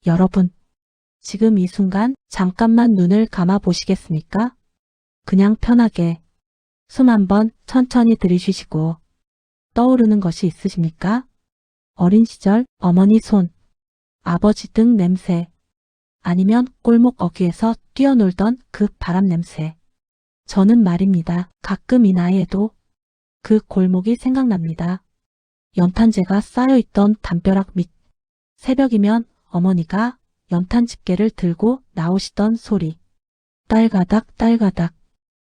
여러분, 지금 이 순간 잠깐만 눈을 감아 보시겠습니까? 그냥 편하게 숨 한번 천천히 들이쉬시고 떠오르는 것이 있으십니까? 어린 시절 어머니 손, 아버지 등 냄새, 아니면 골목 어귀에서 뛰어놀던 그 바람 냄새. 저는 말입니다. 가끔 이 나이에도 그 골목이 생각납니다. 연탄재가 쌓여있던 담벼락 밑, 새벽이면 어머니가 연탄 집게를 들고 나오시던 소리. 딸가닥 딸가닥.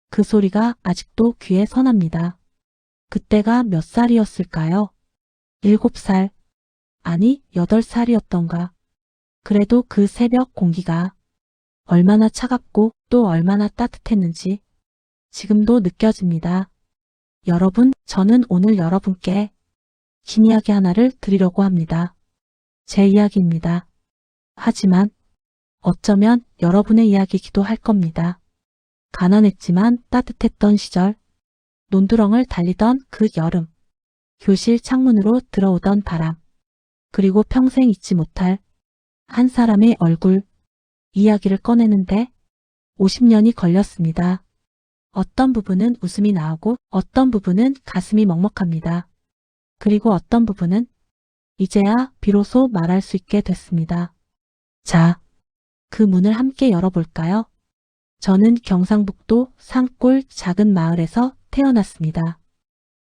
그 소리가 아직도 귀에 선합니다. 그때가 몇 살이었을까요? 7살, 아니 8살이었던가. 그래도 그 새벽 공기가 얼마나 차갑고 또 얼마나 따뜻했는지 지금도 느껴집니다. 여러분, 저는 오늘 여러분께 긴 이야기 하나를 드리려고 합니다. 제 이야기입니다. 하지만 어쩌면 여러분의 이야기이기도 할 겁니다. 가난했지만 따뜻했던 시절, 논두렁을 달리던 그 여름, 교실 창문으로 들어오던 바람, 그리고 평생 잊지 못할 한 사람의 얼굴, 이야기를 꺼내는데 50년이 걸렸습니다. 어떤 부분은 웃음이 나오고 어떤 부분은 가슴이 먹먹합니다. 그리고 어떤 부분은 이제야 비로소 말할 수 있게 됐습니다. 자, 그 문을 함께 열어볼까요? 저는 경상북도 산골 작은 마을에서 태어났습니다.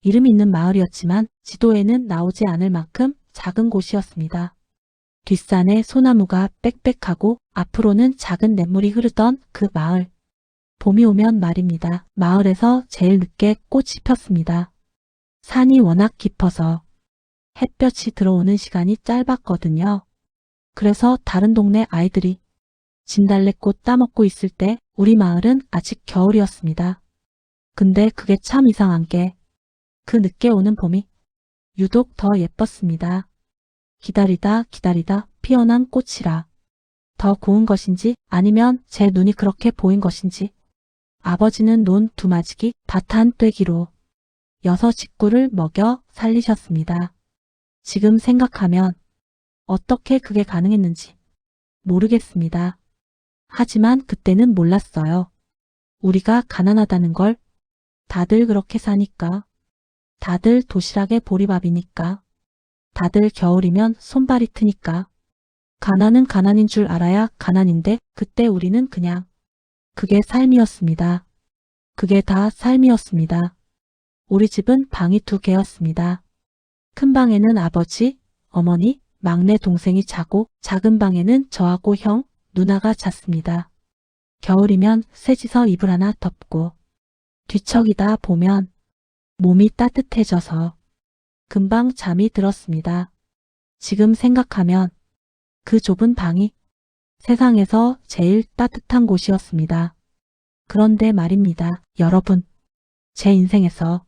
이름 있는 마을이었지만 지도에는 나오지 않을 만큼 작은 곳이었습니다. 뒷산에 소나무가 빽빽하고 앞으로는 작은 냇물이 흐르던 그 마을. 봄이 오면 말입니다. 마을에서 제일 늦게 꽃이 폈습니다. 산이 워낙 깊어서 햇볕이 들어오는 시간이 짧았거든요. 그래서 다른 동네 아이들이 진달래꽃 따먹고 있을 때 우리 마을은 아직 겨울이었습니다. 근데 그게 참 이상한 게 그 늦게 오는 봄이 유독 더 예뻤습니다. 기다리다 기다리다 피어난 꽃이라 더 고운 것인지 아니면 제 눈이 그렇게 보인 것인지 아버지는 논 두마지기 밭 한 떼기로 6 식구를 먹여 살리셨습니다. 지금 생각하면 어떻게 그게 가능했는지 모르겠습니다. 하지만 그때는 몰랐어요. 우리가 가난하다는 걸. 다들 그렇게 사니까. 다들 도시락에 보리밥이니까. 다들 겨울이면 손발이 트니까. 가난은 가난인 줄 알아야 가난인데 그때 우리는 그냥 그게 삶이었습니다. 그게 다 삶이었습니다. 우리 집은 방이 2개였습니다. 큰 방에는 아버지, 어머니, 막내 동생이 자고 작은 방에는 저하고 형, 누나가 잤습니다. 겨울이면 쇠지서 이불 하나 덮고 뒤척이다 보면 몸이 따뜻해져서 금방 잠이 들었습니다. 지금 생각하면 그 좁은 방이 세상에서 제일 따뜻한 곳이었습니다. 그런데 말입니다. 여러분, 제 인생에서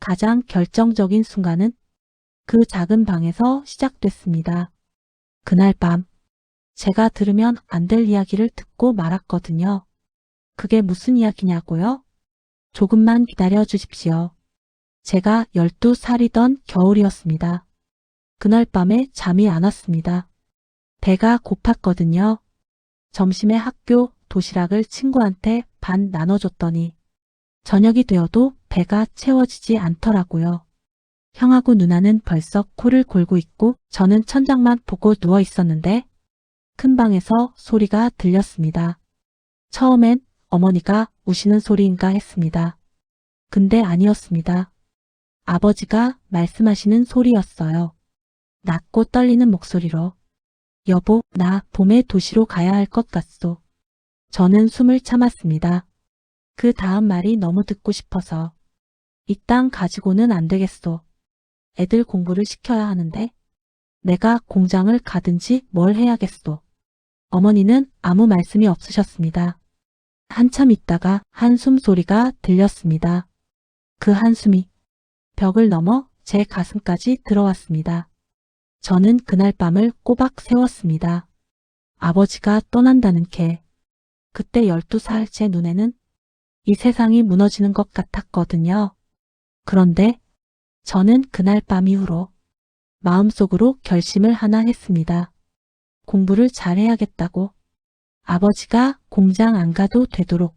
가장 결정적인 순간은 그 작은 방에서 시작됐습니다. 그날 밤 제가 들으면 안 될 이야기를 듣고 말았거든요. 그게 무슨 이야기냐고요? 조금만 기다려 주십시오. 제가 12살이던 겨울이었습니다. 그날 밤에 잠이 안 왔습니다. 배가 고팠거든요. 점심에 학교 도시락을 친구한테 반 나눠줬더니 저녁이 되어도 배가 채워지지 않더라고요. 형하고 누나는 벌써 코를 골고 있고 저는 천장만 보고 누워 있었는데 큰 방에서 소리가 들렸습니다. 처음엔 어머니가 우시는 소리인가 했습니다. 근데 아니었습니다. 아버지가 말씀하시는 소리였어요. 낮고 떨리는 목소리로 여보, 나 봄에 도시로 가야 할 것 같소. 저는 숨을 참았습니다. 그 다음 말이 너무 듣고 싶어서 이 땅 가지고는 안 되겠소. 애들 공부를 시켜야 하는데 내가 공장을 가든지 뭘 해야겠소. 어머니는 아무 말씀이 없으셨습니다. 한참 있다가 한숨 소리가 들렸습니다. 그 한숨이 벽을 넘어 제 가슴까지 들어왔습니다. 저는 그날 밤을 꼬박 세웠습니다. 아버지가 떠난다는 게 그때 12살 제 눈에는 이 세상이 무너지는 것 같았거든요. 그런데 저는 그날 밤 이후로 마음속으로 결심을 하나 했습니다. 공부를 잘해야겠다고. 아버지가 공장 안 가도 되도록.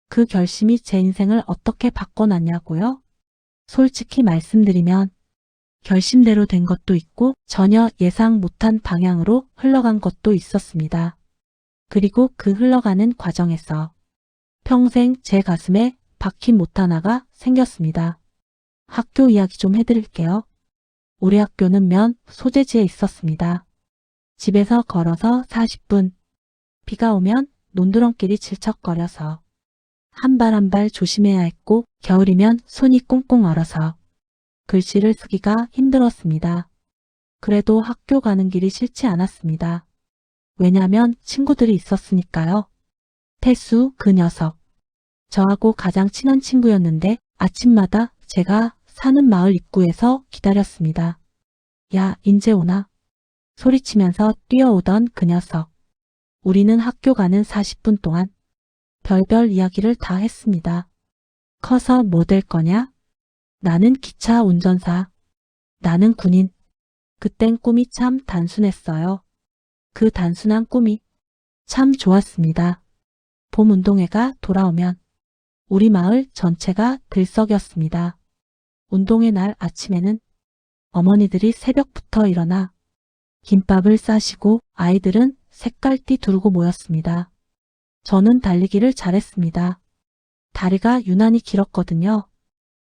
그 결심이 제 인생을 어떻게 바꿔놨냐고요? 솔직히 말씀드리면 결심대로 된 것도 있고 전혀 예상 못한 방향으로 흘러간 것도 있었습니다. 그리고 그 흘러가는 과정에서 평생 제 가슴에 박힌 못 하나가 생겼습니다. 학교 이야기 좀 해드릴게요. 우리 학교는 면 소재지에 있었습니다. 집에서 걸어서 40분. 비가 오면 논두렁길이 질척거려서 한 발 한 발 조심해야 했고 겨울이면 손이 꽁꽁 얼어서 글씨를 쓰기가 힘들었습니다. 그래도 학교 가는 길이 싫지 않았습니다. 왜냐면 친구들이 있었으니까요. 태수 그 녀석. 저하고 가장 친한 친구였는데 아침마다 제가 사는 마을 입구에서 기다렸습니다. 야, 인제 오나? 소리치면서 뛰어오던 그 녀석. 우리는 학교 가는 40분 동안 별별 이야기를 다 했습니다. 커서 뭐 될 거냐? 나는 기차 운전사. 나는 군인. 그땐 꿈이 참 단순했어요. 그 단순한 꿈이 참 좋았습니다. 봄 운동회가 돌아오면 우리 마을 전체가 들썩였습니다. 운동회 날 아침에는 어머니들이 새벽부터 일어나 김밥을 싸시고 아이들은 색깔띠 두르고 모였습니다. 저는 달리기를 잘했습니다. 다리가 유난히 길었거든요.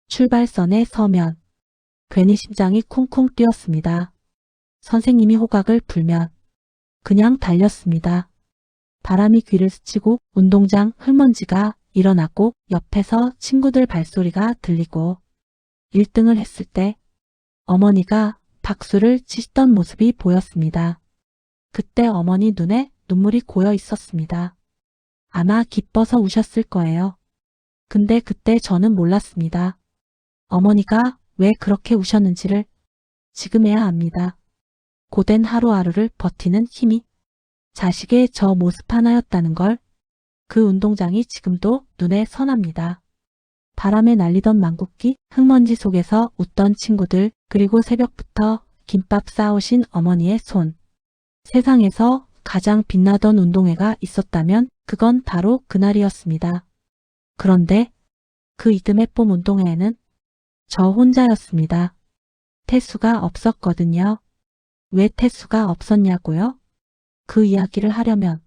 출발선에 서면 괜히 심장이 쿵쿵 뛰었습니다. 선생님이 호각을 불면 그냥 달렸습니다. 바람이 귀를 스치고 운동장 흙먼지가 일어나고 옆에서 친구들 발소리가 들리고 1등을 했을 때 어머니가 박수를 치시던 모습이 보였습니다. 그때 어머니 눈에 눈물이 고여 있었습니다. 아마 기뻐서 우셨을 거예요. 근데 그때 저는 몰랐습니다. 어머니가 왜 그렇게 우셨는지를 지금에야 압니다. 고된 하루하루를 버티는 힘이 자식의 저 모습 하나였다는 걸 그 운동장이 지금도 눈에 선합니다. 바람에 날리던 망국기, 흙먼지 속에서 웃던 친구들, 그리고 새벽부터 김밥 싸오신 어머니의 손. 세상에서 가장 빛나던 운동회가 있었다면 그건 바로 그날이었습니다. 그런데 그 이듬해 봄 운동회에는 저 혼자였습니다. 태수가 없었거든요. 왜 태수가 없었냐고요? 그 이야기를 하려면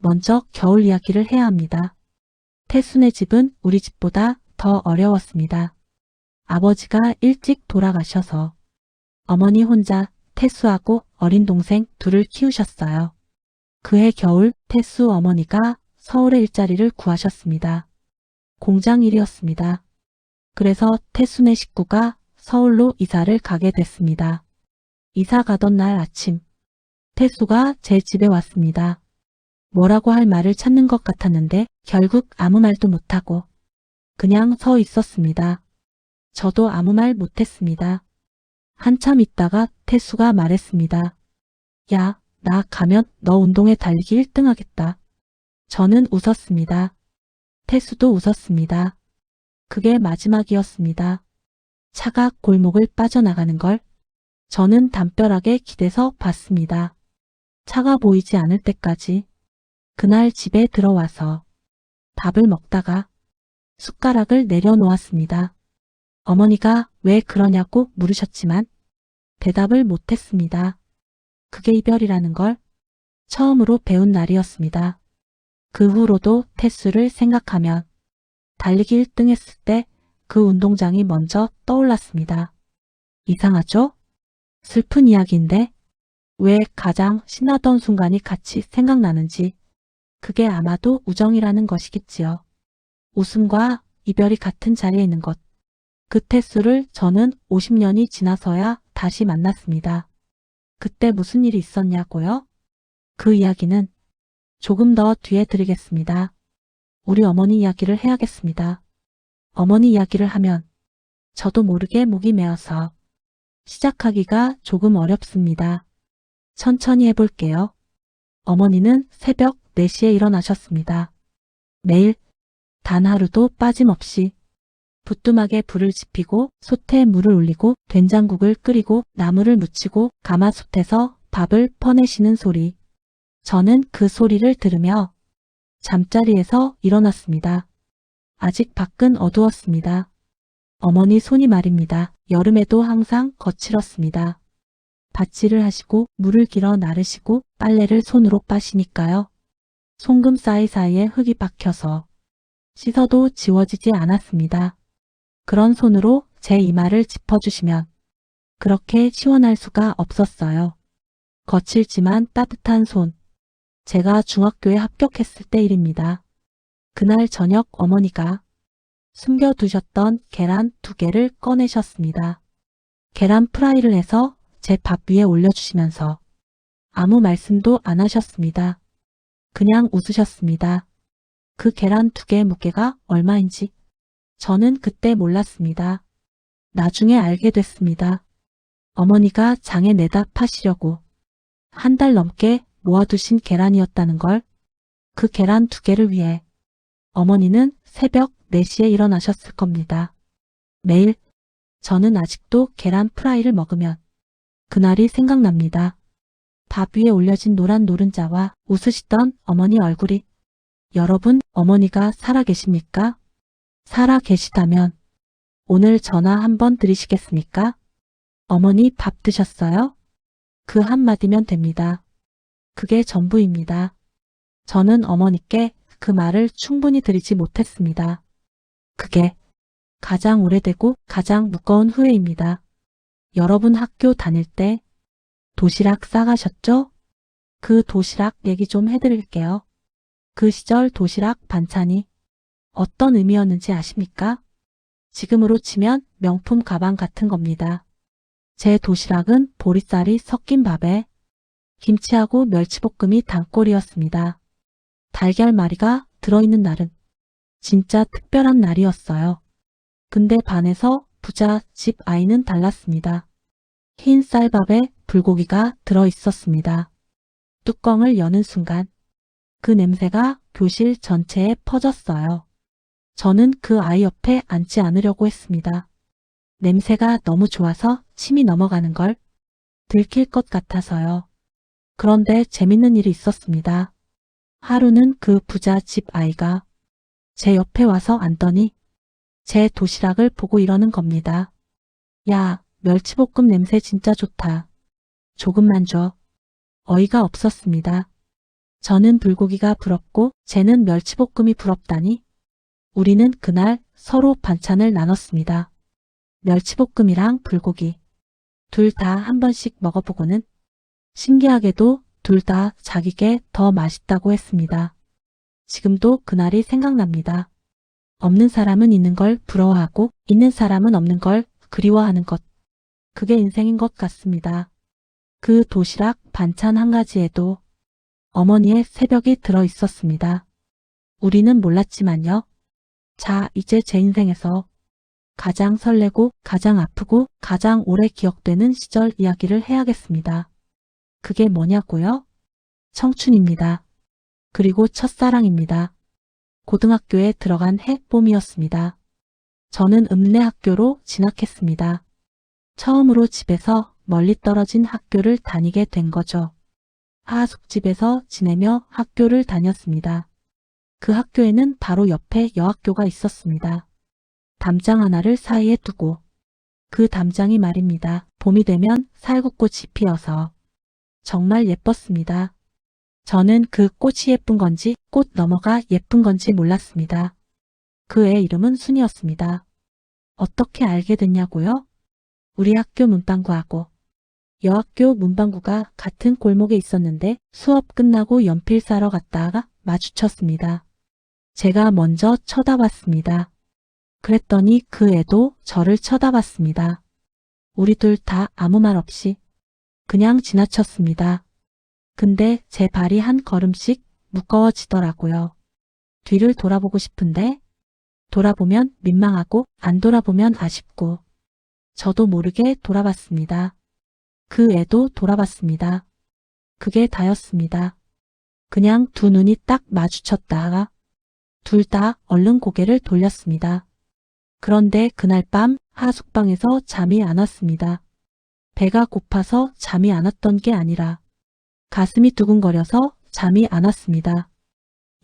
먼저 겨울 이야기를 해야 합니다. 태수네 집은 우리 집보다 더 어려웠습니다. 아버지가 일찍 돌아가셔서 어머니 혼자 태수하고 어린 동생 둘을 키우셨어요. 그해 겨울 태수 어머니가 서울에 일자리를 구하셨습니다. 공장 일이었습니다. 그래서 태수네 식구가 서울로 이사를 가게 됐습니다. 이사 가던 날 아침 태수가 제 집에 왔습니다. 뭐라고 할 말을 찾는 것 같았는데 결국 아무 말도 못하고 그냥 서 있었습니다. 저도 아무 말 못했습니다. 한참 있다가 태수가 말했습니다. 야, 나 가면 너 운동회 달리기 1등 하겠다. 저는 웃었습니다. 태수도 웃었습니다. 그게 마지막이었습니다. 차가 골목을 빠져나가는 걸 저는 담벼락에 기대서 봤습니다. 차가 보이지 않을 때까지. 그날 집에 들어와서 밥을 먹다가 숟가락을 내려놓았습니다. 어머니가 왜 그러냐고 물으셨지만 대답을 못했습니다. 그게 이별이라는 걸 처음으로 배운 날이었습니다. 그 후로도 태수를 생각하면 달리기 1등 했을 때 그 운동장이 먼저 떠올랐습니다. 이상하죠? 슬픈 이야기인데 왜 가장 신나던 순간이 같이 생각나는지 그게 아마도 우정이라는 것이겠지요. 웃음과 이별이 같은 자리에 있는 것. 그 태수를 저는 50년이 지나서야 다시 만났습니다. 그때 무슨 일이 있었냐고요? 그 이야기는 조금 더 뒤에 드리겠습니다. 우리 어머니 이야기를 해야겠습니다. 어머니 이야기를 하면 저도 모르게 목이 메어서 시작하기가 조금 어렵습니다. 천천히 해볼게요. 어머니는 새벽 4시에 일어나셨습니다. 매일 단 하루도 빠짐없이 부뚜막에 불을 지피고 솥에 물을 올리고 된장국을 끓이고 나물을 무치고 가마솥에서 밥을 퍼내시는 소리. 저는 그 소리를 들으며 잠자리에서 일어났습니다. 아직 밖은 어두웠습니다. 어머니 손이 말입니다. 여름에도 항상 거칠었습니다. 밭일을 하시고 물을 길어 나르시고 빨래를 손으로 빠시니까요. 송금 사이사이에 흙이 박혀서 씻어도 지워지지 않았습니다. 그런 손으로 제 이마를 짚어주시면 그렇게 시원할 수가 없었어요. 거칠지만 따뜻한 손. 제가 중학교에 합격했을 때 일입니다. 그날 저녁 어머니가 숨겨두셨던 계란 2개를 꺼내셨습니다. 계란 프라이를 해서 제 밥 위에 올려주시면서 아무 말씀도 안 하셨습니다. 그냥 웃으셨습니다. 그 계란 2개 무게가 얼마인지 저는 그때 몰랐습니다. 나중에 알게 됐습니다. 어머니가 장에 내다 파시려고 1달 넘게 모아두신 계란이었다는 걸. 그 계란 2개를 위해 어머니는 새벽 4시에 일어나셨을 겁니다. 매일 저는 아직도 계란 프라이를 먹으면 그날이 생각납니다. 밥 위에 올려진 노란 노른자와 웃으시던 어머니 얼굴이. 여러분, 어머니가 살아 계십니까? 살아 계시다면 오늘 전화 한번 드리시겠습니까? 어머니 밥 드셨어요? 그 한마디면 됩니다. 그게 전부입니다. 저는 어머니께 그 말을 충분히 드리지 못했습니다. 그게 가장 오래되고 가장 무거운 후회입니다. 여러분 학교 다닐 때 도시락 싸가셨죠? 그 도시락 얘기 좀 해드릴게요. 그 시절 도시락 반찬이 어떤 의미였는지 아십니까? 지금으로 치면 명품 가방 같은 겁니다. 제 도시락은 보리쌀이 섞인 밥에 김치하고 멸치볶음이 단골이었습니다. 달걀말이가 들어있는 날은 진짜 특별한 날이었어요. 근데 반에서 부자 집 아이는 달랐습니다. 흰 쌀밥에 불고기가 들어있었습니다. 뚜껑을 여는 순간 그 냄새가 교실 전체에 퍼졌어요. 저는 그 아이 옆에 앉지 않으려고 했습니다. 냄새가 너무 좋아서 침이 넘어가는 걸 들킬 것 같아서요. 그런데 재밌는 일이 있었습니다. 하루는 그 부자 집 아이가 제 옆에 와서 앉더니 제 도시락을 보고 이러는 겁니다. 야, 멸치볶음 냄새 진짜 좋다. 조금만 줘. 어이가 없었습니다. 저는 불고기가 부럽고 쟤는 멸치볶음이 부럽다니. 우리는 그날 서로 반찬을 나눴습니다. 멸치볶음이랑 불고기. 둘 다 한 번씩 먹어보고는 신기하게도 둘 다 자기게 더 맛있다고 했습니다. 지금도 그날이 생각납니다. 없는 사람은 있는 걸 부러워하고 있는 사람은 없는 걸 그리워하는 것. 그게 인생인 것 같습니다. 그 도시락 반찬 한 가지에도 어머니의 새벽이 들어 있었습니다. 우리는 몰랐지만요. 자, 이제 제 인생에서 가장 설레고 가장 아프고 가장 오래 기억되는 시절 이야기를 해야겠습니다. 그게 뭐냐고요? 청춘입니다. 그리고 첫사랑입니다. 고등학교에 들어간 해 봄이었습니다. 저는 읍내학교로 진학했습니다. 처음으로 집에서 멀리 떨어진 학교를 다니게 된 거죠. 하숙집에서 지내며 학교를 다녔습니다. 그 학교에는 바로 옆에 여학교가 있었습니다. 담장 하나를 사이에 두고 그 담장이 말입니다. 봄이 되면 살구꽃이 피어서 정말 예뻤습니다. 저는 그 꽃이 예쁜 건지 꽃 너머가 예쁜 건지 몰랐습니다. 그 애 이름은 순이었습니다. 어떻게 알게 됐냐고요? 우리 학교 문방구하고 여학교 문방구가 같은 골목에 있었는데 수업 끝나고 연필 사러 갔다가 마주쳤습니다. 제가 먼저 쳐다봤습니다. 그랬더니 그 애도 저를 쳐다봤습니다. 우리 둘 다 아무 말 없이 그냥 지나쳤습니다. 근데 제 발이 한 걸음씩 무거워지더라고요. 뒤를 돌아보고 싶은데 돌아보면 민망하고 안 돌아보면 아쉽고 저도 모르게 돌아봤습니다. 그 애도 돌아봤습니다. 그게 다였습니다. 그냥 두 눈이 딱 마주쳤다가 둘 다 얼른 고개를 돌렸습니다. 그런데 그날 밤 하숙방에서 잠이 안 왔습니다. 배가 고파서 잠이 안 왔던 게 아니라 가슴이 두근거려서 잠이 안 왔습니다.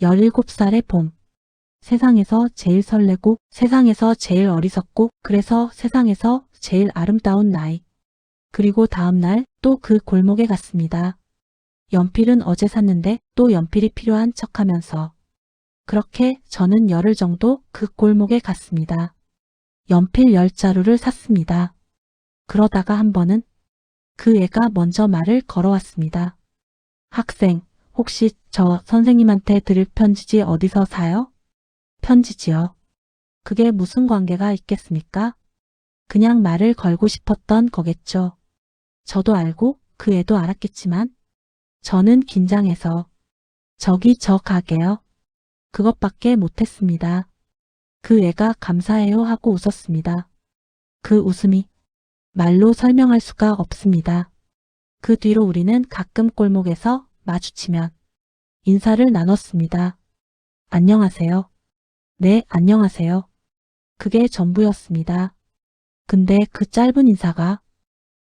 17살의 봄. 세상에서 제일 설레고 세상에서 제일 어리석고 그래서 세상에서 제일 아름다운 나이. 그리고 다음 날 또 그 골목에 갔습니다. 연필은 어제 샀는데 또 연필이 필요한 척하면서 그렇게 저는 열흘 정도 그 골목에 갔습니다. 연필 10자루를 샀습니다. 그러다가 한 번은 그 애가 먼저 말을 걸어왔습니다. 학생, 혹시 저 선생님한테 드릴 편지지 어디서 사요? 편지지요. 그게 무슨 관계가 있겠습니까? 그냥 말을 걸고 싶었던 거겠죠. 저도 알고 그 애도 알았겠지만 저는 긴장해서 저기 저 가게요. 그것밖에 못했습니다. 그 애가 감사해요 하고 웃었습니다. 그 웃음이 말로 설명할 수가 없습니다. 그 뒤로 우리는 가끔 골목에서 마주치면 인사를 나눴습니다. 안녕하세요. 네, 안녕하세요. 그게 전부였습니다. 근데 그 짧은 인사가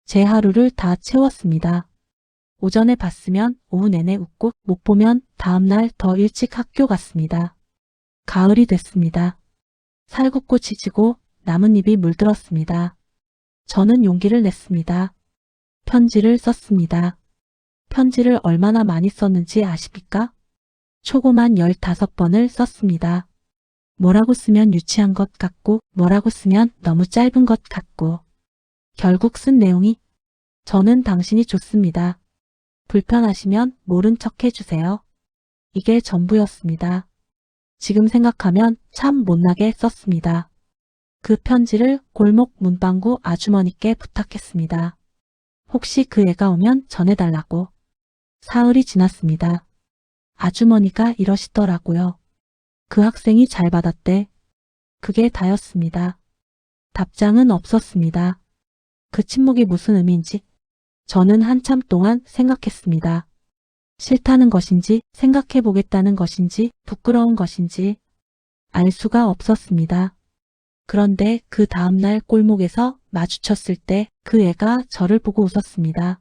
제 하루를 다 채웠습니다. 오전에 봤으면 오후 내내 웃고 못 보면 다음날 더 일찍 학교 갔습니다. 가을이 됐습니다. 살구꽃이 지고 나뭇잎이 물들었습니다. 저는 용기를 냈습니다. 편지를 썼습니다. 편지를 얼마나 많이 썼는지 아십니까? 초고만 15번을 썼습니다. 뭐라고 쓰면 유치한 것 같고 뭐라고 쓰면 너무 짧은 것 같고 결국 쓴 내용이 저는 당신이 좋습니다. 불편하시면 모른 척 해주세요. 이게 전부였습니다. 지금 생각하면 참 못나게 썼습니다. 그 편지를 골목 문방구 아주머니께 부탁했습니다. 혹시 그 애가 오면 전해달라고. 사흘이 지났습니다. 아주머니가 이러시더라고요. 그 학생이 잘 받았대. 그게 다였습니다. 답장은 없었습니다. 그 침묵이 무슨 의미인지 저는 한참 동안 생각했습니다. 싫다는 것인지 생각해보겠다는 것인지 부끄러운 것인지 알 수가 없었습니다. 그런데 그 다음날 골목에서 마주쳤을 때 그 애가 저를 보고 웃었습니다.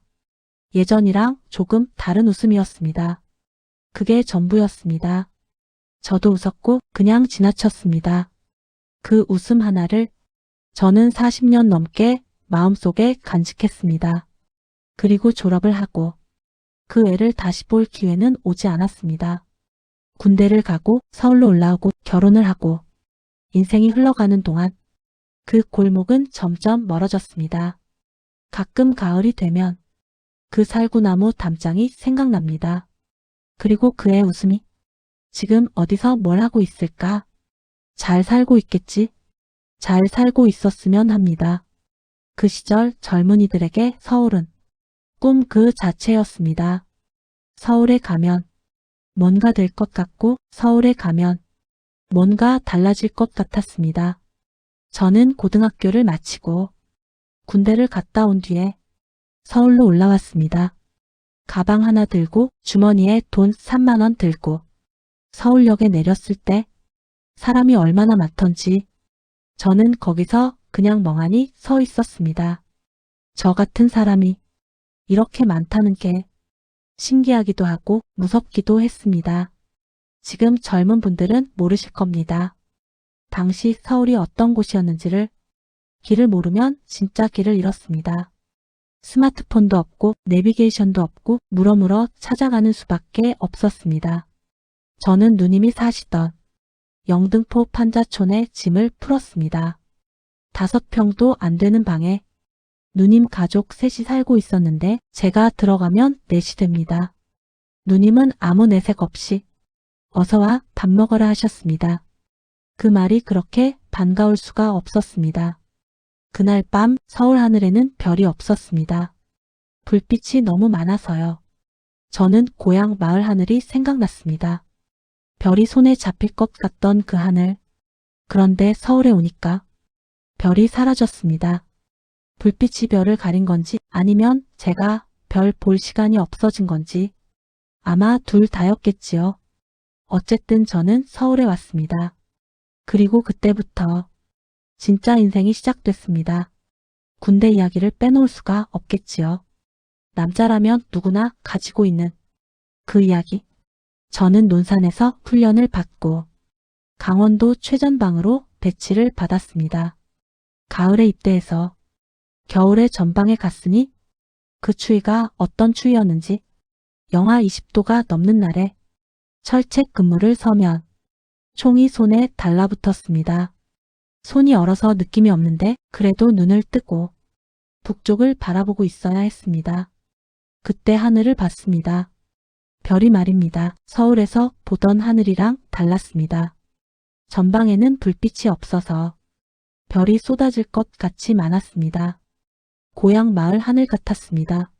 예전이랑 조금 다른 웃음이었습니다. 그게 전부였습니다. 저도 웃었고 그냥 지나쳤습니다. 그 웃음 하나를 저는 40년 넘게 마음속에 간직했습니다. 그리고 졸업을 하고 그 애를 다시 볼 기회는 오지 않았습니다. 군대를 가고 서울로 올라오고 결혼을 하고 인생이 흘러가는 동안 그 골목은 점점 멀어졌습니다. 가끔 가을이 되면 그 살구나무 담장이 생각납니다. 그리고 그의 웃음이 지금 어디서 뭘 하고 있을까? 잘 살고 있겠지? 잘 살고 있었으면 합니다. 그 시절 젊은이들에게 서울은 꿈 그 자체였습니다. 서울에 가면 뭔가 될 것 같고 서울에 가면 뭔가 달라질 것 같았습니다. 저는 고등학교를 마치고 군대를 갔다 온 뒤에 서울로 올라왔습니다. 가방 하나 들고 주머니에 돈 3만 원 들고 서울역에 내렸을 때 사람이 얼마나 많던지 저는 거기서 그냥 멍하니 서 있었습니다. 저 같은 사람이 이렇게 많다는 게 신기하기도 하고 무섭기도 했습니다. 지금 젊은 분들은 모르실 겁니다. 당시 서울이 어떤 곳이었는지를 길을 모르면 진짜 길을 잃었습니다. 스마트폰도 없고 내비게이션도 없고 물어물어 찾아가는 수밖에 없었습니다. 저는 누님이 사시던 영등포 판자촌에 짐을 풀었습니다. 5평도 안 되는 방에 누님 가족 셋이 살고 있었는데 제가 들어가면 4시 됩니다. 누님은 아무 내색 없이 어서와 밥 먹어라 하셨습니다. 그 말이 그렇게 반가울 수가 없었습니다. 그날 밤 서울 하늘에는 별이 없었습니다. 불빛이 너무 많아서요. 저는 고향 마을 하늘이 생각났습니다. 별이 손에 잡힐 것 같던 그 하늘. 그런데 서울에 오니까 별이 사라졌습니다. 불빛이 별을 가린 건지 아니면 제가 별 볼 시간이 없어진 건지 아마 둘 다였겠지요. 어쨌든 저는 서울에 왔습니다. 그리고 그때부터 진짜 인생이 시작됐습니다. 군대 이야기를 빼놓을 수가 없겠지요. 남자라면 누구나 가지고 있는 그 이야기. 저는 논산에서 훈련을 받고 강원도 최전방으로 배치를 받았습니다. 가을에 입대해서 겨울에 전방에 갔으니 그 추위가 어떤 추위였는지 영하 20도가 넘는 날에 철책 근무를 서면 총이 손에 달라붙었습니다. 손이 얼어서 느낌이 없는데 그래도 눈을 뜨고 북쪽을 바라보고 있어야 했습니다. 그때 하늘을 봤습니다. 별이 말입니다. 서울에서 보던 하늘이랑 달랐습니다. 전방에는 불빛이 없어서 별이 쏟아질 것 같이 많았습니다. 고향 마을 하늘 같았습니다.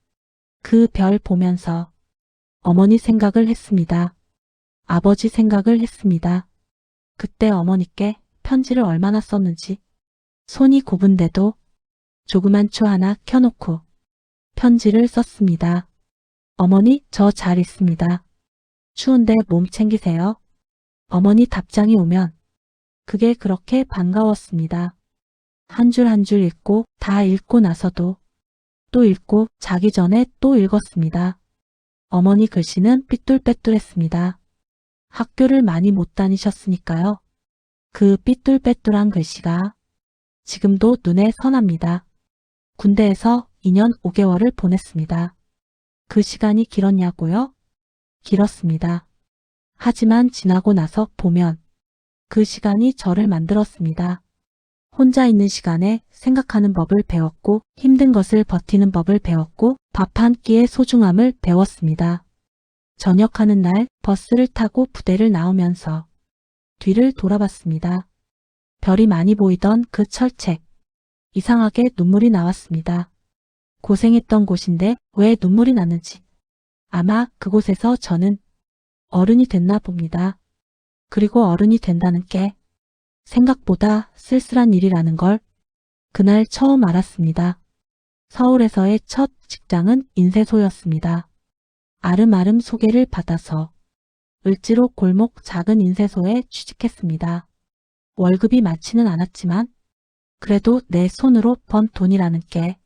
그 별 보면서 어머니 생각을 했습니다. 아버지 생각을 했습니다. 그때 어머니께 편지를 얼마나 썼는지 손이 고픈데도 조그만 추 하나 켜놓고 편지를 썼습니다. 어머니, 저 잘 있습니다. 추운데 몸 챙기세요. 어머니 답장이 오면 그게 그렇게 반가웠습니다. 한 줄 한 줄 읽고 다 읽고 나서도 또 읽고 자기 전에 또 읽었습니다. 어머니 글씨는 삐뚤빼뚤했습니다. 학교를 많이 못 다니셨으니까요. 그 삐뚤빼뚤한 글씨가 지금도 눈에 선합니다. 군대에서 2년 5개월을 보냈습니다. 그 시간이 길었냐고요? 길었습니다. 하지만 지나고 나서 보면 그 시간이 저를 만들었습니다. 혼자 있는 시간에 생각하는 법을 배웠고 힘든 것을 버티는 법을 배웠고 밥 한 끼의 소중함을 배웠습니다. 전역하는 날 버스를 타고 부대를 나오면서 뒤를 돌아봤습니다. 별이 많이 보이던 그 철책. 이상하게 눈물이 나왔습니다. 고생했던 곳인데 왜 눈물이 나는지. 아마 그곳에서 저는 어른이 됐나 봅니다. 그리고 어른이 된다는 게 생각보다 쓸쓸한 일이라는 걸 그날 처음 알았습니다. 서울에서의 첫 직장은 인쇄소였습니다. 아름아름 소개를 받아서 을지로 골목 작은 인쇄소에 취직했습니다. 월급이 많지는 않았지만 그래도 내 손으로 번 돈이라는 게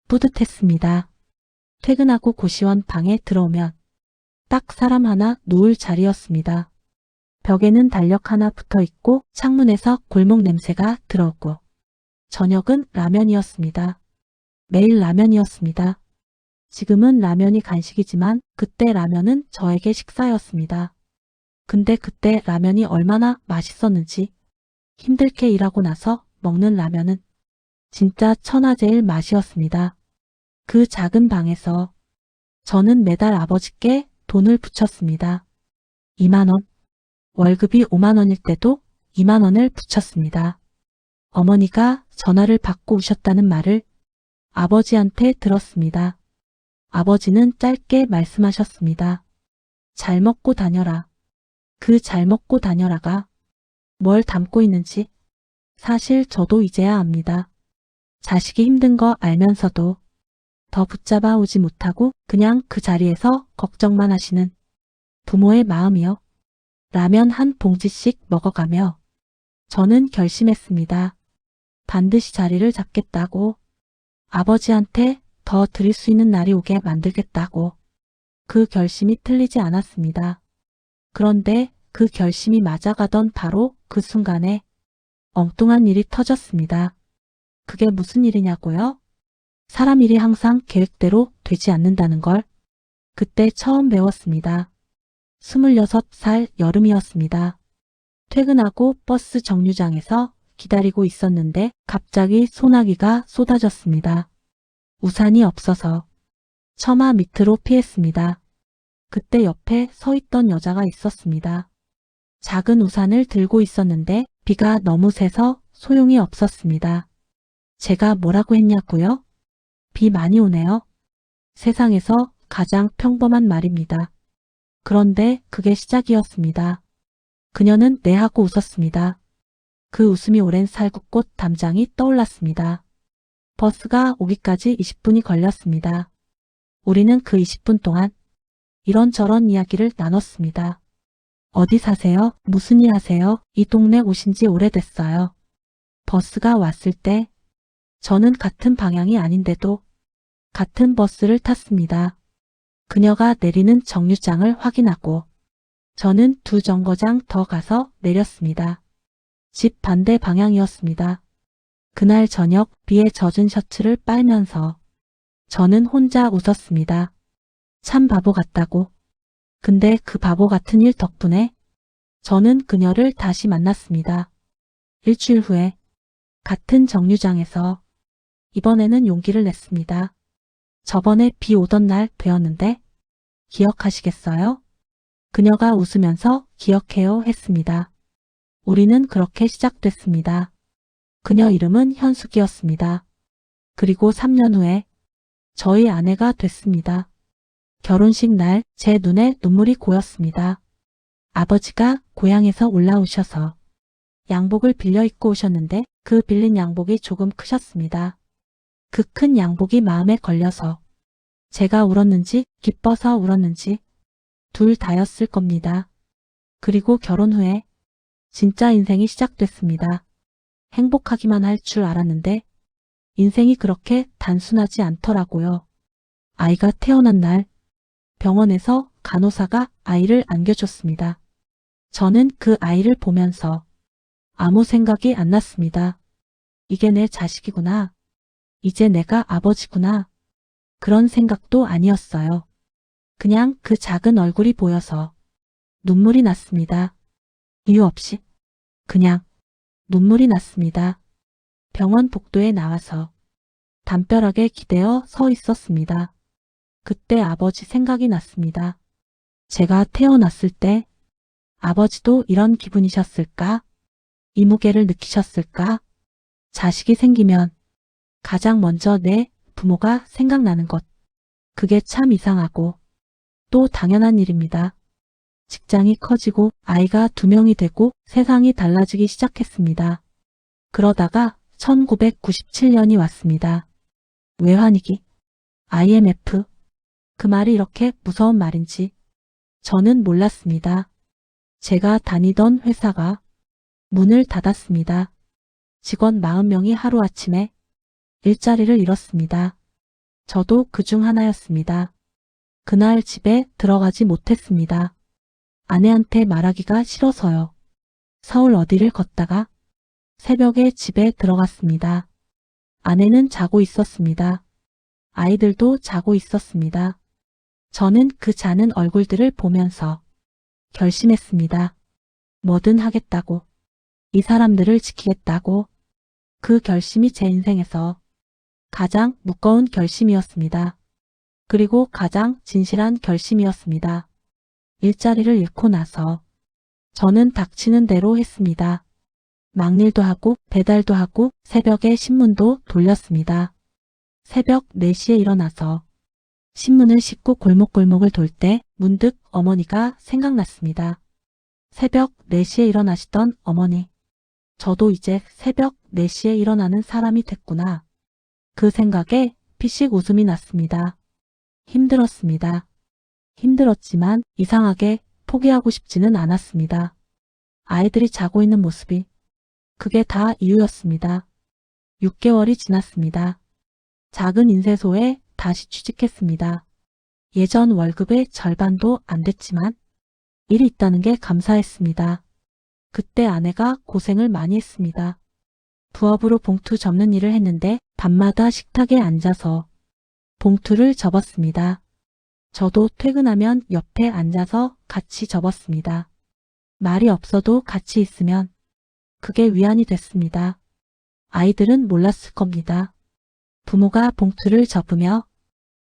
뿌듯했습니다. 퇴근하고 고시원 방에 들어오면 딱 사람 하나 누울 자리였습니다. 벽에는 달력 하나 붙어 있고 창문에서 골목 냄새가 들어오고 저녁은 라면이었습니다. 매일 라면이었습니다. 지금은 라면이 간식이지만 그때 라면은 저에게 식사였습니다. 근데 그때 라면이 얼마나 맛있었는지 힘들게 일하고 나서 먹는 라면은 진짜 천하제일 맛이었습니다. 그 작은 방에서 저는 매달 아버지께 돈을 붙였습니다. 2만 원. 월급이 5만 원일 때도 2만 원을 붙였습니다. 어머니가 전화를 받고 오셨다는 말을 아버지한테 들었습니다. 아버지는 짧게 말씀하셨습니다. 잘 먹고 다녀라. 그 잘 먹고 다녀라가 뭘 담고 있는지 사실 저도 이제야 압니다. 자식이 힘든 거 알면서도 더 붙잡아 오지 못하고 그냥 그 자리에서 걱정만 하시는 부모의 마음이요. 라면 한 봉지씩 먹어가며 저는 결심했습니다. 반드시 자리를 잡겠다고, 아버지한테 더 드릴 수 있는 날이 오게 만들겠다고. 그 결심이 틀리지 않았습니다. 그런데 그 결심이 맞아가던 바로 그 순간에 엉뚱한 일이 터졌습니다. 그게 무슨 일이냐고요? 사람 일이 항상 계획대로 되지 않는다는 걸 그때 처음 배웠습니다. 26살 여름이었습니다. 퇴근하고 버스 정류장에서 기다리고 있었는데 갑자기 소나기가 쏟아졌습니다. 우산이 없어서 처마 밑으로 피했습니다. 그때 옆에 서 있던 여자가 있었습니다. 작은 우산을 들고 있었는데 비가 너무 세서 소용이 없었습니다. 제가 뭐라고 했냐고요? 비 많이 오네요. 세상에서 가장 평범한 말입니다. 그런데 그게 시작이었습니다. 그녀는 네 하고 웃었습니다. 그 웃음이 오랜 살구꽃 담장이 떠올랐습니다. 버스가 오기까지 20분이 걸렸습니다. 우리는 그 20분 동안 이런저런 이야기를 나눴습니다. 어디 사세요? 무슨 일 하세요? 이 동네 오신 지 오래됐어요. 버스가 왔을 때 저는 같은 방향이 아닌데도 같은 버스를 탔습니다. 그녀가 내리는 정류장을 확인하고 저는 2정거장 더 가서 내렸습니다. 집 반대 방향이었습니다. 그날 저녁 비에 젖은 셔츠를 빨면서 저는 혼자 웃었습니다. 참 바보 같다고. 근데 그 바보 같은 일 덕분에 저는 그녀를 다시 만났습니다. 일주일 후에 같은 정류장에서 이번에는 용기를 냈습니다. 저번에 비 오던 날 되었는데 기억하시겠어요? 그녀가 웃으면서 기억해요 했습니다. 우리는 그렇게 시작됐습니다. 그녀 이름은 현숙이었습니다. 그리고 3년 후에 저희 아내가 됐습니다. 결혼식 날 제 눈에 눈물이 고였습니다. 아버지가 고향에서 올라오셔서 양복을 빌려 입고 오셨는데 그 빌린 양복이 조금 크셨습니다. 그 큰 양복이 마음에 걸려서 제가 울었는지 기뻐서 울었는지 둘 다였을 겁니다. 그리고 결혼 후에 진짜 인생이 시작됐습니다. 행복하기만 할 줄 알았는데 인생이 그렇게 단순하지 않더라고요. 아이가 태어난 날 병원에서 간호사가 아이를 안겨줬습니다. 저는 그 아이를 보면서 아무 생각이 안 났습니다. 이게 내 자식이구나. 이제 내가 아버지구나. 그런 생각도 아니었어요. 그냥 그 작은 얼굴이 보여서 눈물이 났습니다. 이유 없이 그냥 눈물이 났습니다. 병원 복도에 나와서 담벼락에 기대어 서 있었습니다. 그때 아버지 생각이 났습니다. 제가 태어났을 때 아버지도 이런 기분이셨을까? 이 무게를 느끼셨을까? 자식이 생기면 가장 먼저 내 부모가 생각나는 것. 그게 참 이상하고 또 당연한 일입니다. 직장이 커지고 아이가 2명이 되고 세상이 달라지기 시작했습니다. 그러다가 1997년이 왔습니다. 외환위기, IMF. 그 말이 이렇게 무서운 말인지 저는 몰랐습니다. 제가 다니던 회사가 문을 닫았습니다. 직원 40명이 하루아침에 일자리를 잃었습니다. 저도 그중 하나였습니다. 그날 집에 들어가지 못했습니다. 아내한테 말하기가 싫어서요. 서울 어디를 걷다가 새벽에 집에 들어갔습니다. 아내는 자고 있었습니다. 아이들도 자고 있었습니다. 저는 그 자는 얼굴들을 보면서 결심했습니다. 뭐든 하겠다고. 이 사람들을 지키겠다고. 그 결심이 제 인생에서 가장 무거운 결심이었습니다. 그리고 가장 진실한 결심이었습니다. 일자리를 잃고 나서 저는 닥치는 대로 했습니다. 막일도 하고 배달도 하고 새벽에 신문도 돌렸습니다. 새벽 4시에 일어나서 신문을 싣고 골목골목을 돌 때 문득 어머니가 생각났습니다. 새벽 4시에 일어나시던 어머니. 저도 이제 새벽 4시에 일어나는 사람이 됐구나. 그 생각에 피식 웃음이 났습니다. 힘들었습니다. 힘들었지만 이상하게 포기하고 싶지는 않았습니다. 아이들이 자고 있는 모습이 그게 다 이유였습니다. 6개월이 지났습니다. 작은 인쇄소에 다시 취직했습니다. 예전 월급의 절반도 안 됐지만 일이 있다는 게 감사했습니다. 그때 아내가 고생을 많이 했습니다. 부업으로 봉투 접는 일을 했는데 밤마다 식탁에 앉아서 봉투를 접었습니다. 저도 퇴근하면 옆에 앉아서 같이 접었습니다. 말이 없어도 같이 있으면 그게 위안이 됐습니다. 아이들은 몰랐을 겁니다. 부모가 봉투를 접으며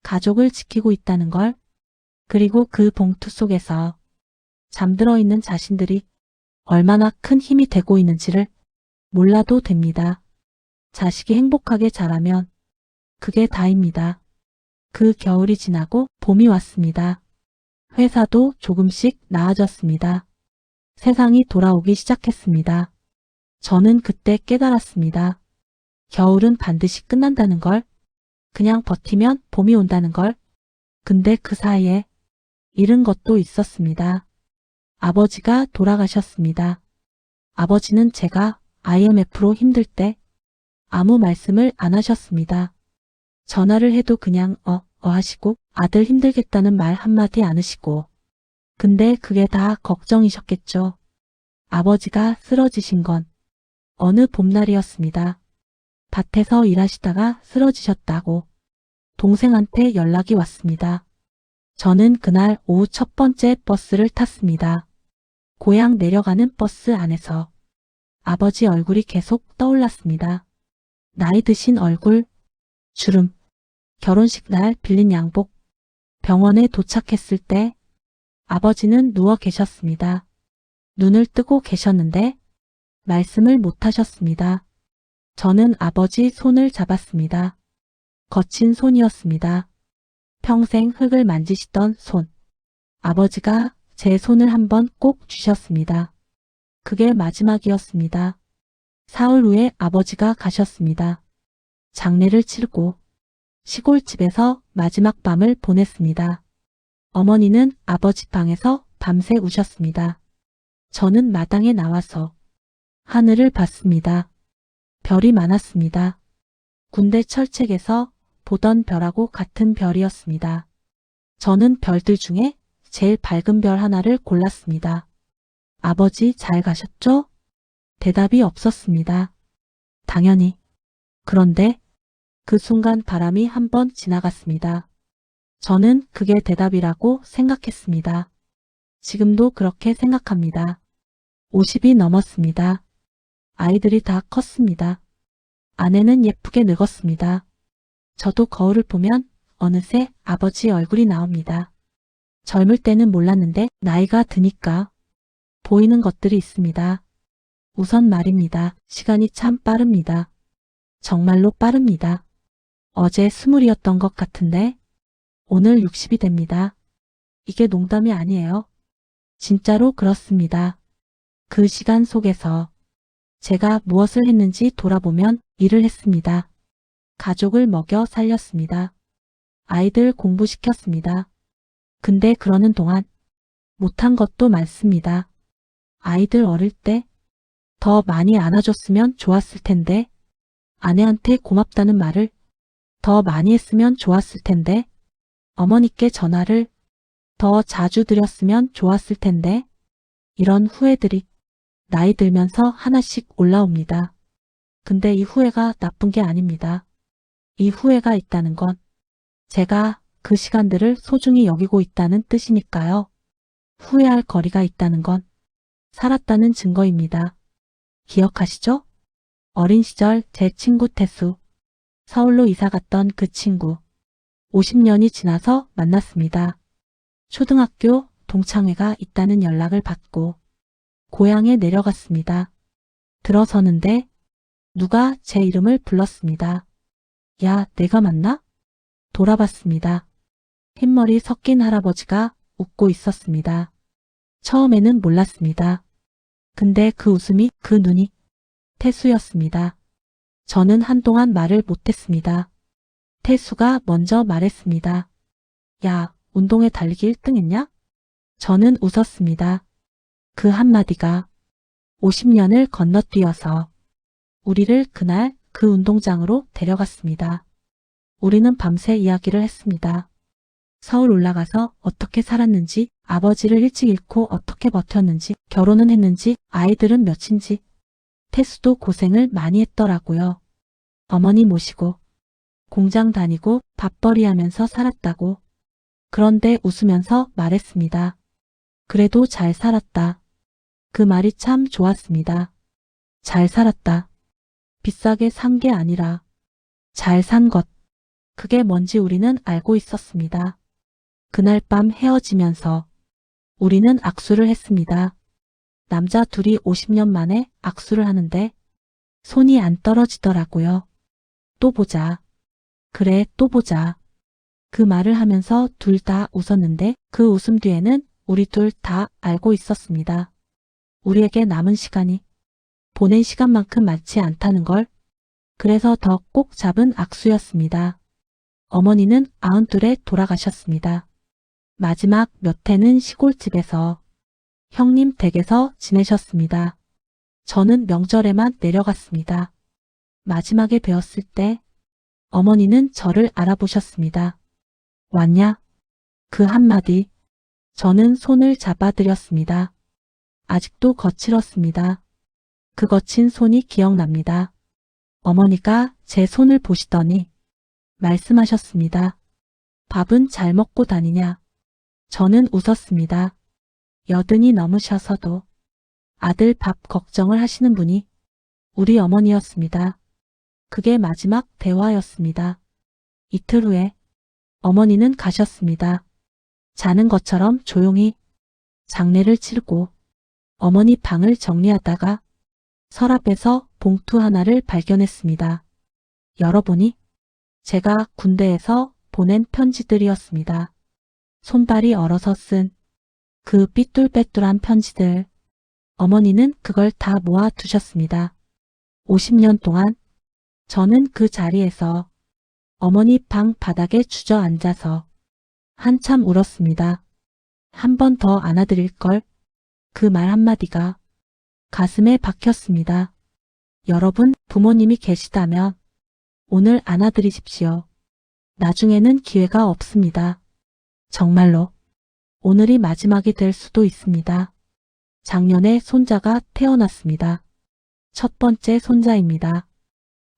가족을 지키고 있다는 걸, 그리고 그 봉투 속에서 잠들어 있는 자신들이 얼마나 큰 힘이 되고 있는지를 몰라도 됩니다. 자식이 행복하게 자라면 그게 다입니다. 그 겨울이 지나고 봄이 왔습니다. 회사도 조금씩 나아졌습니다. 세상이 돌아오기 시작했습니다. 저는 그때 깨달았습니다. 겨울은 반드시 끝난다는 걸, 그냥 버티면 봄이 온다는 걸. 근데 그 사이에 잃은 것도 있었습니다. 아버지가 돌아가셨습니다. 아버지는 제가 IMF로 힘들 때 아무 말씀을 안 하셨습니다. 전화를 해도 그냥 하시고 아들 힘들겠다는 말 한마디 안 하시고 근데 그게 다 걱정이셨겠죠. 아버지가 쓰러지신 건 어느 봄날이었습니다. 밭에서 일하시다가 쓰러지셨다고 동생한테 연락이 왔습니다. 저는 그날 오후 첫 번째 버스를 탔습니다. 고향 내려가는 버스 안에서 아버지 얼굴이 계속 떠올랐습니다. 나이 드신 얼굴, 주름, 결혼식 날 빌린 양복, 병원에 도착했을 때 아버지는 누워 계셨습니다. 눈을 뜨고 계셨는데 말씀을 못 하셨습니다. 저는 아버지 손을 잡았습니다. 거친 손이었습니다. 평생 흙을 만지시던 손. 아버지가 제 손을 한번 꼭 쥐셨습니다. 그게 마지막이었습니다. 사흘 후에 아버지가 가셨습니다. 장례를 치르고 시골집에서 마지막 밤을 보냈습니다. 어머니는 아버지 방에서 밤새 우셨습니다. 저는 마당에 나와서 하늘을 봤습니다. 별이 많았습니다. 군대 철책에서 보던 별하고 같은 별이었습니다. 저는 별들 중에 제일 밝은 별 하나를 골랐습니다. 아버지 잘 가셨죠? 대답이 없었습니다. 당연히. 그런데 그 순간 바람이 한번 지나갔습니다. 저는 그게 대답이라고 생각했습니다. 지금도 그렇게 생각합니다. 50이 넘었습니다. 아이들이 다 컸습니다. 아내는 예쁘게 늙었습니다. 저도 거울을 보면 어느새 아버지 얼굴이 나옵니다. 젊을 때는 몰랐는데 나이가 드니까 보이는 것들이 있습니다. 우선 말입니다. 시간이 참 빠릅니다. 정말로 빠릅니다. 어제 20이었던 것 같은데 오늘 60이 됩니다. 이게 농담이 아니에요. 진짜로 그렇습니다. 그 시간 속에서 제가 무엇을 했는지 돌아보면 일을 했습니다. 가족을 먹여 살렸습니다. 아이들 공부시켰습니다. 근데 그러는 동안 못한 것도 많습니다. 아이들 어릴 때 더 많이 안아줬으면 좋았을 텐데, 아내한테 고맙다는 말을 더 많이 했으면 좋았을 텐데, 어머니께 전화를 더 자주 드렸으면 좋았을 텐데, 이런 후회들이 나이 들면서 하나씩 올라옵니다. 근데 이 후회가 나쁜 게 아닙니다. 이 후회가 있다는 건 제가 그 시간들을 소중히 여기고 있다는 뜻이니까요. 후회할 거리가 있다는 건 살았다는 증거입니다. 기억하시죠? 어린 시절 제 친구 태수, 서울로 이사 갔던 그 친구, 50년이 지나서 만났습니다. 초등학교 동창회가 있다는 연락을 받고 고향에 내려갔습니다. 들어서는데 누가 제 이름을 불렀습니다. 야, 내가 맞나? 돌아봤습니다. 흰머리 섞인 할아버지가 웃고 있었습니다. 처음에는 몰랐습니다. 근데 그 웃음이, 그 눈이 태수였습니다. 저는 한동안 말을 못했습니다. 태수가 먼저 말했습니다. 야, 운동회 달리기 1등 했냐? 저는 웃었습니다. 그 한마디가 50년을 건너뛰어서 우리를 그날 그 운동장으로 데려갔습니다. 우리는 밤새 이야기를 했습니다. 서울 올라가서 어떻게 살았는지, 아버지를 일찍 잃고 어떻게 버텼는지, 결혼은 했는지, 아이들은 몇인지. 태수도 고생을 많이 했더라고요. 어머니 모시고 공장 다니고 밥벌이 하면서 살았다고. 그런데 웃으면서 말했습니다. 그래도 잘 살았다. 그 말이 참 좋았습니다. 잘 살았다. 비싸게 산 게 아니라 잘 산 것. 그게 뭔지 우리는 알고 있었습니다. 그날 밤 헤어지면서 우리는 악수를 했습니다. 남자 둘이 50년 만에 악수를 하는데 손이 안 떨어지더라고요. 또 보자. 그래, 또 보자. 그 말을 하면서 둘 다 웃었는데 그 웃음 뒤에는 우리 둘 다 알고 있었습니다. 우리에게 남은 시간이 보낸 시간만큼 많지 않다는 걸. 그래서 더 꼭 잡은 악수였습니다. 어머니는 92에 돌아가셨습니다. 마지막 몇 해는 시골집에서 형님 댁에서 지내셨습니다. 저는 명절에만 내려갔습니다. 마지막에 뵈었을 때 어머니는 저를 알아보셨습니다. 왔냐? 그 한마디. 저는 손을 잡아드렸습니다. 아직도 거칠었습니다. 그 거친 손이 기억납니다. 어머니가 제 손을 보시더니 말씀하셨습니다. 밥은 잘 먹고 다니냐? 저는 웃었습니다. 80이 넘으셔서도 아들 밥 걱정을 하시는 분이 우리 어머니였습니다. 그게 마지막 대화였습니다. 이틀 후에 어머니는 가셨습니다. 자는 것처럼 조용히 장례를 치르고 어머니 방을 정리하다가 서랍에서 봉투 하나를 발견했습니다. 열어보니 제가 군대에서 보낸 편지들이었습니다. 손발이 얼어서 쓴 그 삐뚤빼뚤한 편지들. 어머니는 그걸 다 모아 두셨습니다. 50년 동안 저는 그 자리에서 어머니 방 바닥에 주저앉아서 한참 울었습니다. 한 번 더 안아드릴 걸. 그 말 한마디가 가슴에 박혔습니다. 여러분, 부모님이 계시다면 오늘 안아드리십시오. 나중에는 기회가 없습니다. 정말로 오늘이 마지막이 될 수도 있습니다. 작년에 손자가 태어났습니다. 첫 번째 손자입니다.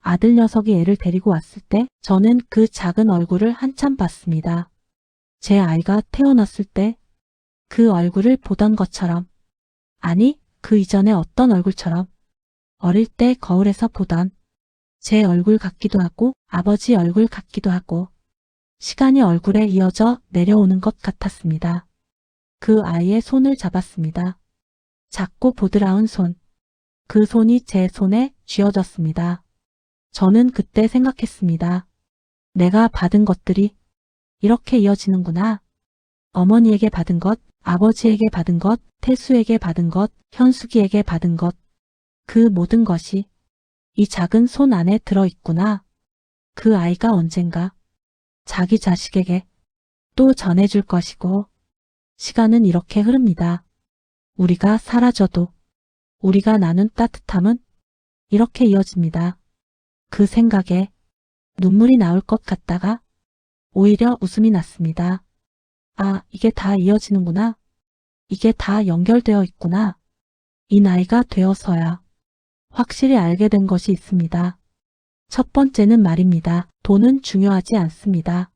아들 녀석이 애를 데리고 왔을 때 저는 그 작은 얼굴을 한참 봤습니다. 제 아이가 태어났을 때 그 얼굴을 보던 것처럼, 아니 그 이전에 어떤 얼굴처럼 어릴 때 거울에서 보던 제 얼굴 같기도 하고 아버지 얼굴 같기도 하고 시간이 얼굴에 이어져 내려오는 것 같았습니다. 그 아이의 손을 잡았습니다. 작고 보드라운 손. 그 손이 제 손에 쥐어졌습니다. 저는 그때 생각했습니다. 내가 받은 것들이 이렇게 이어지는구나. 어머니에게 받은 것, 아버지에게 받은 것, 태수에게 받은 것, 현숙이에게 받은 것. 그 모든 것이 이 작은 손 안에 들어있구나. 그 아이가 언젠가 자기 자식에게 또 전해줄 것이고, 시간은 이렇게 흐릅니다. 우리가 사라져도 우리가 나눈 따뜻함은 이렇게 이어집니다. 그 생각에 눈물이 나올 것 같다가 오히려 웃음이 났습니다. 아, 이게 다 이어지는구나. 이게 다 연결되어 있구나. 이 나이가 되어서야 확실히 알게 된 것이 있습니다. 첫 번째는 말입니다. 돈은 중요하지 않습니다.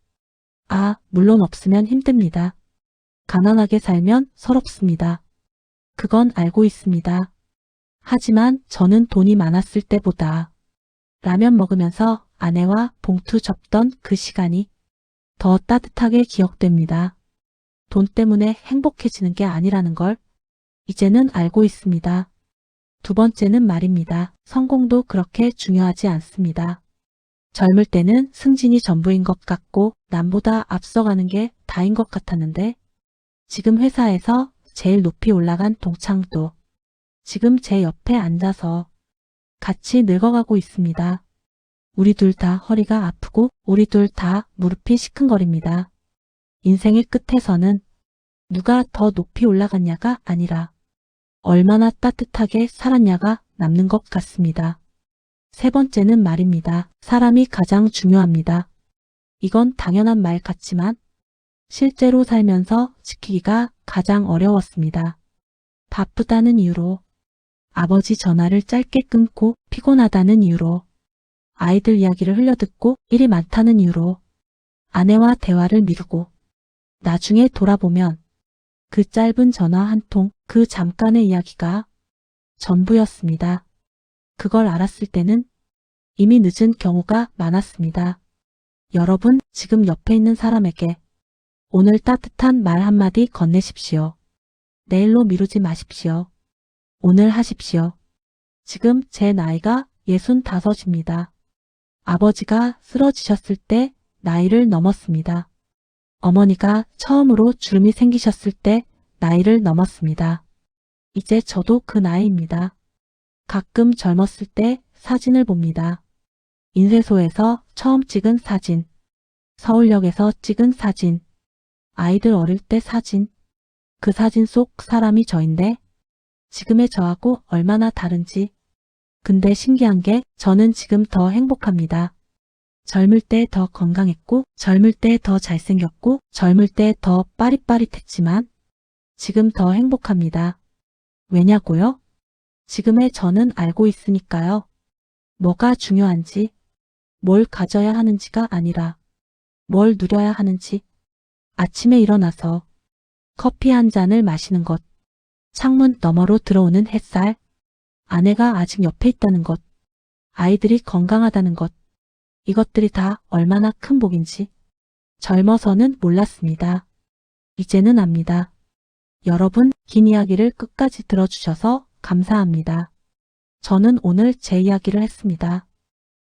아, 물론 없으면 힘듭니다. 가난하게 살면 서럽습니다. 그건 알고 있습니다. 하지만 저는 돈이 많았을 때보다 라면 먹으면서 아내와 봉투 접던 그 시간이 더 따뜻하게 기억됩니다. 돈 때문에 행복해지는 게 아니라는 걸 이제는 알고 있습니다. 두 번째는 말입니다. 성공도 그렇게 중요하지 않습니다. 젊을 때는 승진이 전부인 것 같고 남보다 앞서가는 게 다인 것 같았는데, 지금 회사에서 제일 높이 올라간 동창도 지금 제 옆에 앉아서 같이 늙어가고 있습니다. 우리 둘 다 허리가 아프고 우리 둘 다 무릎이 시큰거립니다. 인생의 끝에서는 누가 더 높이 올라갔냐가 아니라 얼마나 따뜻하게 살았냐가 남는 것 같습니다. 세 번째는 말입니다. 사람이 가장 중요합니다. 이건 당연한 말 같지만 실제로 살면서 지키기가 가장 어려웠습니다. 바쁘다는 이유로, 아버지 전화를 짧게 끊고 피곤하다는 이유로, 아이들 이야기를 흘려듣고 일이 많다는 이유로 아내와 대화를 미루고, 나중에 돌아보면 그 짧은 전화 한 통, 그 잠깐의 이야기가 전부였습니다. 그걸 알았을 때는 이미 늦은 경우가 많았습니다. 여러분, 지금 옆에 있는 사람에게 오늘 따뜻한 말 한마디 건네십시오. 내일로 미루지 마십시오. 오늘 하십시오. 지금 제 나이가 65입니다. 아버지가 쓰러지셨을 때 나이를 넘었습니다. 어머니가 처음으로 주름이 생기셨을 때 나이를 넘었습니다. 이제 저도 그 나이입니다. 가끔 젊었을 때 사진을 봅니다. 인쇄소에서 처음 찍은 사진, 서울역에서 찍은 사진, 아이들 어릴 때 사진. 그 사진 속 사람이 저인데 지금의 저하고 얼마나 다른지. 근데 신기한 게 저는 지금 더 행복합니다. 젊을 때 더 건강했고, 젊을 때 더 잘생겼고, 젊을 때 더 빠릿빠릿했지만 지금 더 행복합니다. 왜냐고요? 지금의 저는 알고 있으니까요. 뭐가 중요한지, 뭘 가져야 하는지가 아니라 뭘 누려야 하는지. 아침에 일어나서 커피 한 잔을 마시는 것, 창문 너머로 들어오는 햇살, 아내가 아직 옆에 있다는 것, 아이들이 건강하다는 것, 이것들이 다 얼마나 큰 복인지 젊어서는 몰랐습니다. 이제는 압니다. 여러분, 긴 이야기를 끝까지 들어주셔서 감사합니다. 저는 오늘 제 이야기를 했습니다.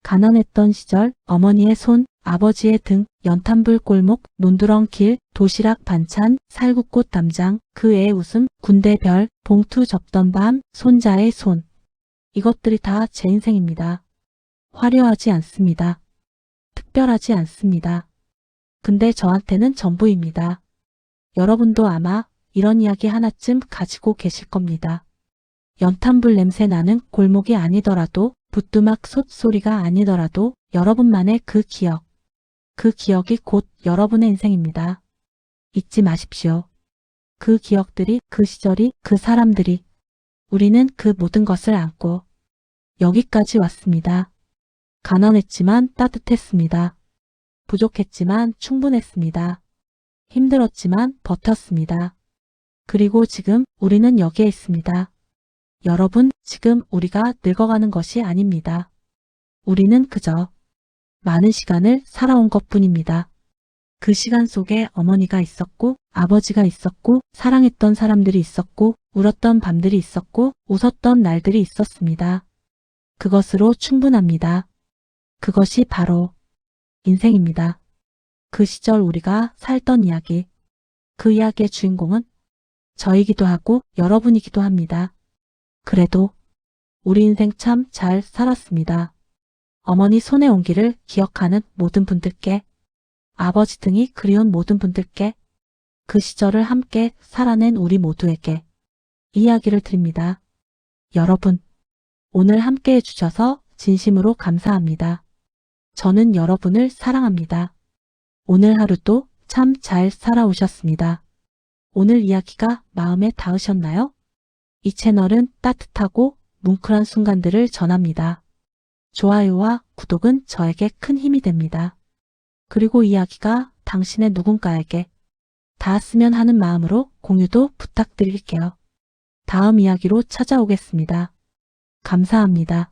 가난했던 시절, 어머니의 손, 아버지의 등, 연탄불 골목, 논두렁 길, 도시락 반찬, 살구꽃 담장, 그 애의 웃음, 군대 별, 봉투 접던 밤, 손자의 손. 이것들이 다 제 인생입니다. 화려하지 않습니다. 특별하지 않습니다. 근데 저한테는 전부입니다. 여러분도 아마 이런 이야기 하나쯤 가지고 계실 겁니다. 연탄불 냄새 나는 골목이 아니더라도, 부뚜막 솥소리가 아니더라도 여러분만의 그 기억, 그 기억이 곧 여러분의 인생입니다. 잊지 마십시오. 그 기억들이, 그 시절이, 그 사람들이, 우리는 그 모든 것을 안고 여기까지 왔습니다. 가난했지만 따뜻했습니다. 부족했지만 충분했습니다. 힘들었지만 버텼습니다. 그리고 지금 우리는 여기에 있습니다. 여러분, 지금 우리가 늙어가는 것이 아닙니다. 우리는 그저 많은 시간을 살아온 것뿐입니다. 그 시간 속에 어머니가 있었고, 아버지가 있었고, 사랑했던 사람들이 있었고, 울었던 밤들이 있었고, 웃었던 날들이 있었습니다. 그것으로 충분합니다. 그것이 바로 인생입니다. 그 시절 우리가 살던 이야기, 그 이야기의 주인공은 저이기도 하고 여러분이기도 합니다. 그래도 우리 인생 참 잘 살았습니다. 어머니 손의 온기를 기억하는 모든 분들께, 아버지 등이 그리운 모든 분들께, 그 시절을 함께 살아낸 우리 모두에게 이 이야기를 드립니다. 여러분, 오늘 함께 해주셔서 진심으로 감사합니다. 저는 여러분을 사랑합니다. 오늘 하루도 참 잘 살아오셨습니다. 오늘 이야기가 마음에 닿으셨나요? 이 채널은 따뜻하고 뭉클한 순간들을 전합니다. 좋아요와 구독은 저에게 큰 힘이 됩니다. 그리고 이야기가 당신의 누군가에게 닿았으면 하는 마음으로 공유도 부탁드릴게요. 다음 이야기로 찾아오겠습니다. 감사합니다.